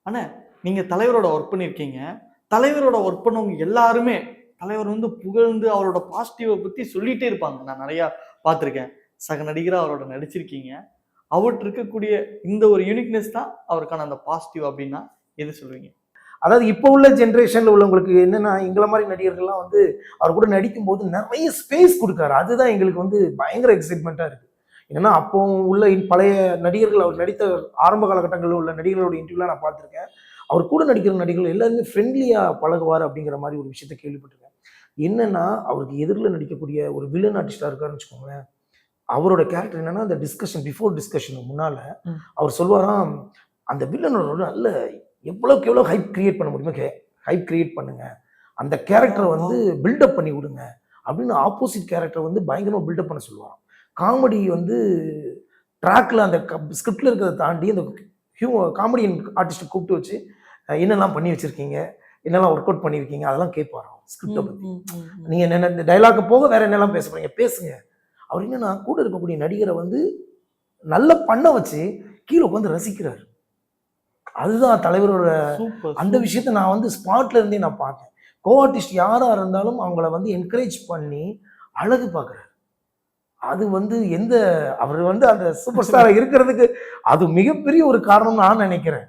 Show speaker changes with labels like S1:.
S1: ஆனா நீங்க தலைவரோட ஒர்க் பண்ணியிருக்கீங்க. தலைவரோட ஒர்க் பண்ணவங்க எல்லாருமே தலைவர் புகழ்ந்து அவரோட பாசிட்டிவ பத்தி சொல்லிட்டே இருப்பாங்க. நான் நெறையா பார்த்திருக்கேன். சக நடிகரா அவரோட நடிச்சிருக்கீங்க. அவர்ட்ட இருக்கக்கூடிய இந்த ஒரு யூனிக்னெஸ் தான் அவருக்கான அந்த பாசிட்டிவ் அப்டின்னா எது சொல்லுவீங்க?
S2: அதாவது இப்போ உள்ள ஜென்ரேஷன்ல உள்ளவங்களுக்கு என்னன்னா, எங்கள மாரி நடிகர்கள்லாம் அவர் கூட நடிக்கும்போது நெறைய ஸ்பேஸ் குடுக்காரு. அதுதான் எங்களுக்கு பயங்கர எக்ஸைட்மென்ட்டா இருக்கு. ஏன்னா, அப்போ உள்ள பழைய நடிகர்கள், அவர் நடித்த ஆரம்ப காலகட்டங்கள்ல உள்ள நடிகர்களோட இன்டர்வியூலாம் நான் பார்த்துருக்கேன். அவர் கூட நடிக்கிற நடிகர்கள் எல்லாருமே ஃப்ரெண்ட்லியா பழகுவாரு அப்படிங்கிற மாரி ஒரு விஷயத்த கேள்விப்பட்டிருக்கேன். என்னன்னா, அவருக்கு எதிர்ல நடிக்கக்கூடிய ஒரு வில்லன் ஆர்டிஸ்ட்டா இருக்காருன்னு வச்சுக்கோங்களேன். அவரோட கேரக்டர் என்னன்னா, அந்த பிஃபோர் டிஸ்கஷனுக்கு முன்னால அவர் சொல்வாராம், அந்த வில்லனோட நல்ல எவ்வளவுக்கு எவ்வளோ ஹைப் கிரியேட் பண்ண முடியுமோ ஹைப் கிரியேட் பண்ணுங்க. அந்த கேரக்டரை பில்டப் பண்ணி விடுங்க அப்படின்னு ஆப்போசிட் கேரக்டர் பயங்கரமா பில்டப் பண்ண சொல்லுவாராம். காமெடி ட்ராக்ல அந்த ஸ்கிரிப்ட்ல இருக்கிறத தாண்டி அந்த காமெடியன் ஆர்டிஸ்ட்டை கூப்பிட்டு வச்சு என்னெல்லாம் பண்ணி வச்சிருக்கீங்க, என்னெல்லாம் ஒர்க் அவுட் பண்ணியிருக்கீங்க அதெல்லாம் கேட்பாராம் ஸ்கிரிப்டை பத்தி. நீங்க என்ன இந்த டைலாக போக வேற என்னெல்லாம் பேச போறீங்க பேசுங்க. அவர் என்னன்னா கூட இருக்கக்கூடிய நடிகரை நல்லா பண்ண வச்சு கீழே உட்காந்து ரசிக்கிறாரு. அதுதான் தலைவரோட அந்த விஷயத்த நான் ஸ்பாட்ல இருந்தே நான் பார்த்தேன். கோ ஆர்டிஸ்ட் யாரா இருந்தாலும் அவங்கள என்கரேஜ் பண்ணி அழகு பார்க்குறாரு. அது எந்த அவர் அந்த சூப்பர் ஸ்டாரா இருக்கிறதுக்கு அது மிகப்பெரிய ஒரு காரணம் நான் நினைக்கிறேன்.